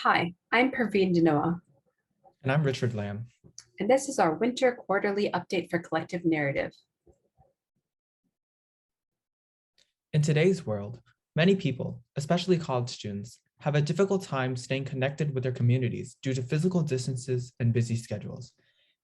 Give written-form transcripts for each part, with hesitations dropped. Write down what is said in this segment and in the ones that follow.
Hi, I'm Praveen Dinoa, And I'm Richard Lamb. and this is our winter quarterly update for Collective Narrative. In today's world, many people, especially college students, have a difficult time staying connected with their communities due to physical distances and busy schedules.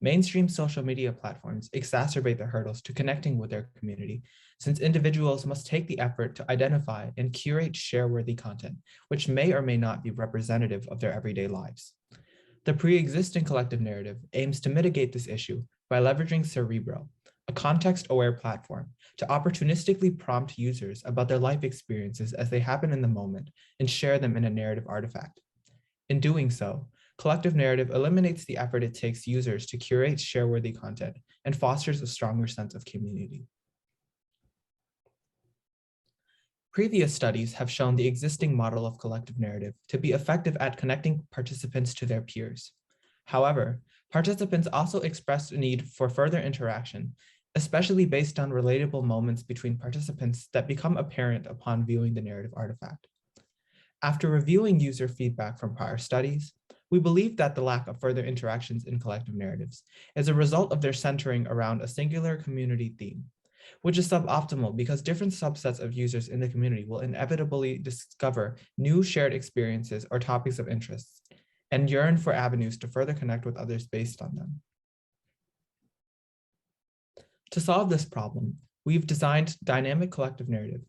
Mainstream social media platforms exacerbate the hurdles to connecting with their community, since individuals must take the effort to identify and curate share-worthy content, which may or may not be representative of their everyday lives. The pre-existing collective narrative aims to mitigate this issue by leveraging Cerebro, a context-aware platform, to opportunistically prompt users about their life experiences as they happen in the moment and share them in a narrative artifact. In doing so, collective narrative eliminates the effort it takes users to curate share-worthy content and fosters a stronger sense of community. Previous studies have shown the existing model of collective narrative to be effective at connecting participants to their peers. However, participants also expressed a need for further interaction, especially based on relatable moments between participants that become apparent upon viewing the narrative artifact. After reviewing user feedback from prior studies, we believe that the lack of further interactions in collective narratives is a result of their centering around a singular community theme, which is suboptimal because different subsets of users in the community will inevitably discover new shared experiences or topics of interest and yearn for avenues to further connect with others based on them. To solve this problem, we've designed Dynamic Collective Narrative,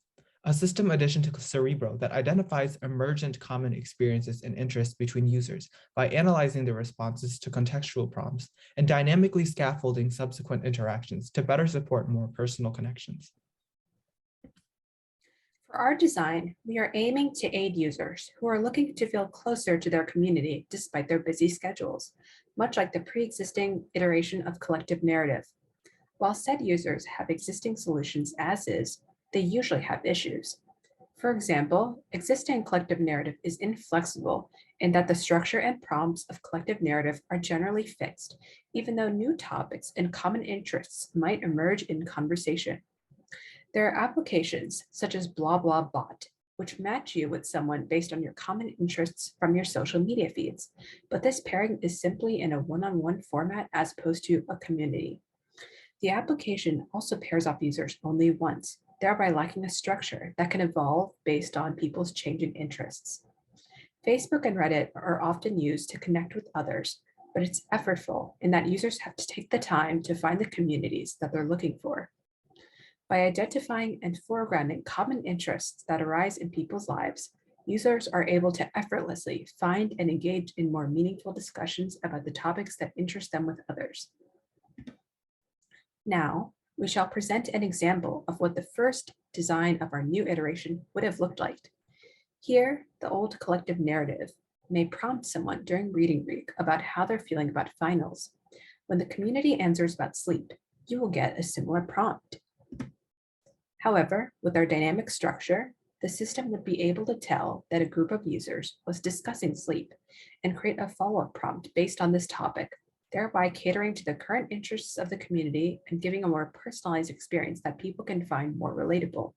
a system addition to Cerebro that identifies emergent common experiences and interests between users by analyzing the responses to contextual prompts and dynamically scaffolding subsequent interactions to better support more personal connections. For our design, we are aiming to aid users who are looking to feel closer to their community despite their busy schedules, much like the pre-existing iteration of Collective Narrative. While said users have existing solutions as is, they usually have issues. For example, existing collective narrative is inflexible in that the structure and prompts of collective narrative are generally fixed, even though new topics and common interests might emerge in conversation. There are applications such as BlaBlaBot, which match you with someone based on your common interests from your social media feeds, but this pairing is simply in a one-on-one format as opposed to a community. The application also pairs off users only once, thereby lacking a structure that can evolve based on people's changing interests. Facebook and Reddit are often used to connect with others, but it's effortful in that users have to take the time to find the communities that they're looking for. By identifying and foregrounding common interests that arise in people's lives, users are able to effortlessly find and engage in more meaningful discussions about the topics that interest them with others. Now, we shall present an example of what the first design of our new iteration would have looked like. Here, the old collective narrative may prompt someone during reading week about how they're feeling about finals. When the community answers about sleep, you will get a similar prompt. However, with our dynamic structure, the system would be able to tell that a group of users was discussing sleep and create a follow-up prompt based on this topic, thereby catering to the current interests of the community and giving a more personalized experience that people can find more relatable.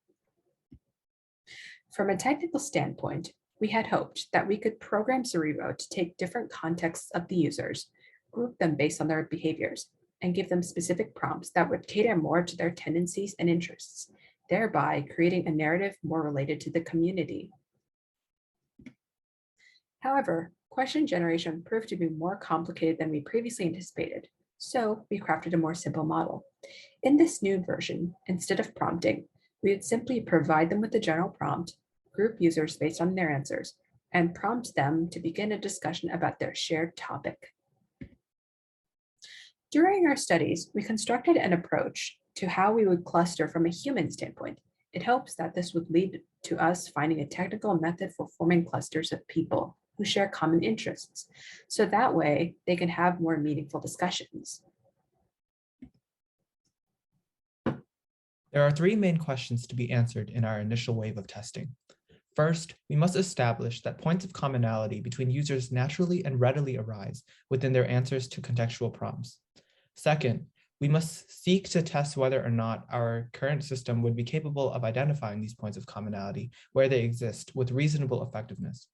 From a technical standpoint, we had hoped that we could program Cerebro to take different contexts of the users, group them based on their behaviors, and give them specific prompts that would cater more to their tendencies and interests, thereby creating a narrative more related to the community. However, question generation proved to be more complicated than we previously anticipated, so we crafted a more simple model. In this new version, instead of prompting, we would simply provide them with a general prompt, group users based on their answers, and prompt them to begin a discussion about their shared topic. During our studies, we constructed an approach to how we would cluster from a human standpoint. It hopes that this would lead to us finding a technical method for forming clusters of people who share common interests, so that way they can have more meaningful discussions. There are three main questions to be answered in our initial wave of testing. First, we must establish that points of commonality between users naturally and readily arise within their answers to contextual prompts. Second, we must seek to test whether or not our current system would be capable of identifying these points of commonality where they exist with reasonable effectiveness.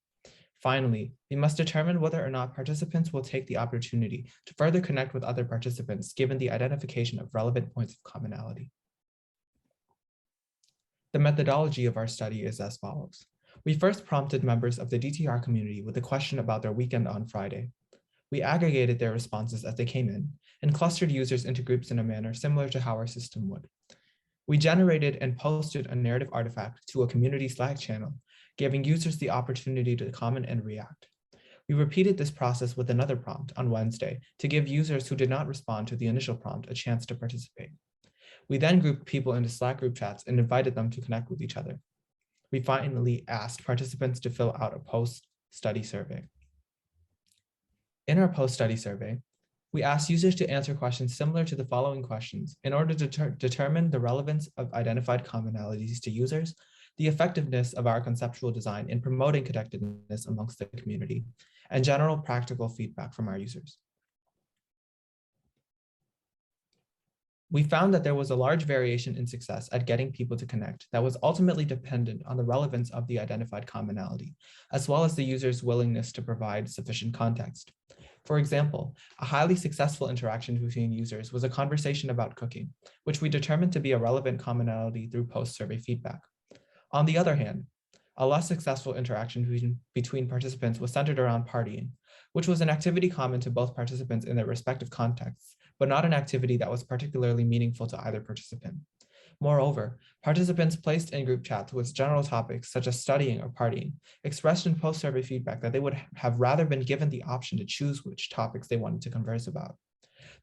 Finally, we must determine whether or not participants will take the opportunity to further connect with other participants given the identification of relevant points of commonality. The methodology of our study is as follows. We first prompted members of the DTR community with a question about their weekend on Friday. We aggregated their responses as they came in and clustered users into groups in a manner similar to how our system would. We generated and posted a narrative artifact to a community Slack channel, giving users the opportunity to comment and react. We repeated this process with another prompt on Wednesday to give users who did not respond to the initial prompt a chance to participate. We then grouped people into Slack group chats and invited them to connect with each other. We finally asked participants to fill out a post-study survey. In our post-study survey, we asked users to answer questions similar to the following questions in order to determine the relevance of identified commonalities to users, the effectiveness of our conceptual design in promoting connectedness amongst the community, and general practical feedback from our users. We found that there was a large variation in success at getting people to connect that was ultimately dependent on the relevance of the identified commonality, as well as the user's willingness to provide sufficient context. For example, a highly successful interaction between users was a conversation about cooking, which we determined to be a relevant commonality through post-survey feedback. On the other hand, a less successful interaction between participants was centered around partying, which was an activity common to both participants in their respective contexts, but not an activity that was particularly meaningful to either participant. Moreover, participants placed in group chats with general topics such as studying or partying expressed in post-survey feedback that they would have rather been given the option to choose which topics they wanted to converse about.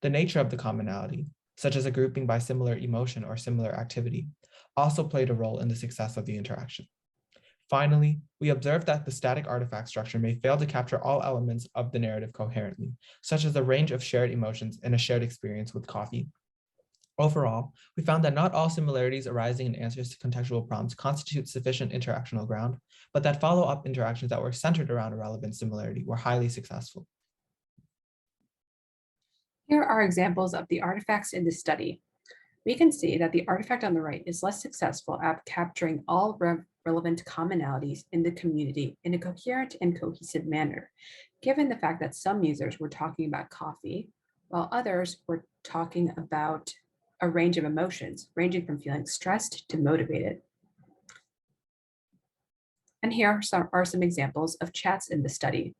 The nature of the commonality, such as a grouping by similar emotion or similar activity, also played a role in the success of the interaction. Finally, we observed that the static artifact structure may fail to capture all elements of the narrative coherently, such as a range of shared emotions and a shared experience with coffee. Overall, we found that not all similarities arising in answers to contextual prompts constitute sufficient interactional ground, but that follow-up interactions that were centered around a relevant similarity were highly successful. Here are examples of the artifacts in this study. We can see that the artifact on the right is less successful at capturing all relevant commonalities in the community in a coherent and cohesive manner, given the fact that some users were talking about coffee, while others were talking about a range of emotions, ranging from feeling stressed to motivated. And here are some examples of chats in the study.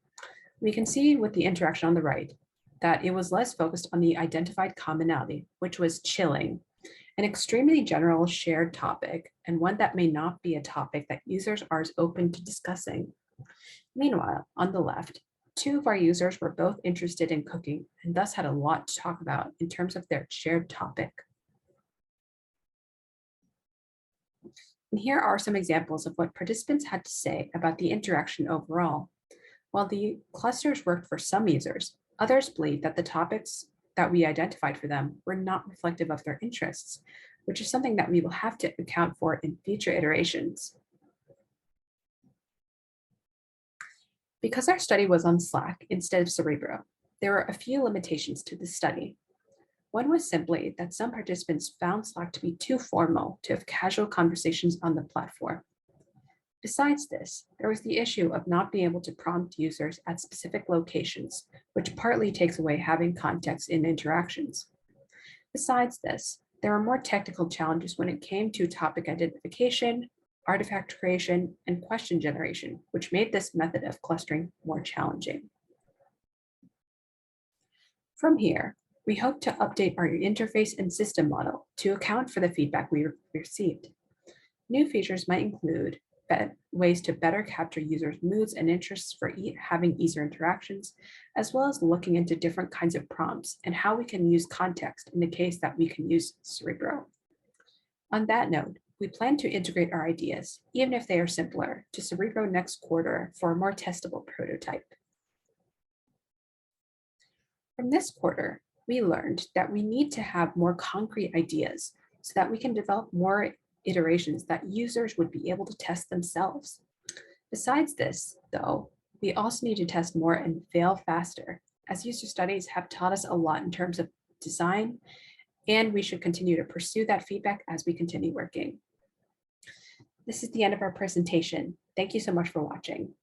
We can see with the interaction on the right that it was less focused on the identified commonality, which was chilling, an extremely general shared topic, and one that may not be a topic that users are as open to discussing. Meanwhile, on the left, two of our users were both interested in cooking and thus had a lot to talk about in terms of their shared topic. And here are some examples of what participants had to say about the interaction overall. While the clusters worked for some users, others believed that the topics that we identified for them were not reflective of their interests, which is something that we will have to account for in future iterations. Because our study was on Slack instead of Cerebro, there were a few limitations to the study. One was simply that some participants found Slack to be too formal to have casual conversations on the platform. Besides this, there was the issue of not being able to prompt users at specific locations, which partly takes away having context in interactions. Besides this, there were more technical challenges when it came to topic identification, artifact creation, and question generation, which made this method of clustering more challenging. From here, we hope to update our interface and system model to account for the feedback we received. New features might include ways to better capture users' moods and interests for having easier interactions, as well as looking into different kinds of prompts and how we can use context in the case that we can use Cerebro. On that note, we plan to integrate our ideas, even if they are simpler, to Cerebro next quarter for a more testable prototype. From this quarter, we learned that we need to have more concrete ideas so that we can develop more iterations that users would be able to test themselves. Besides this, though, we also need to test more and fail faster, as user studies have taught us a lot in terms of design, and we should continue to pursue that feedback as we continue working. This is the end of our presentation. Thank you so much for watching.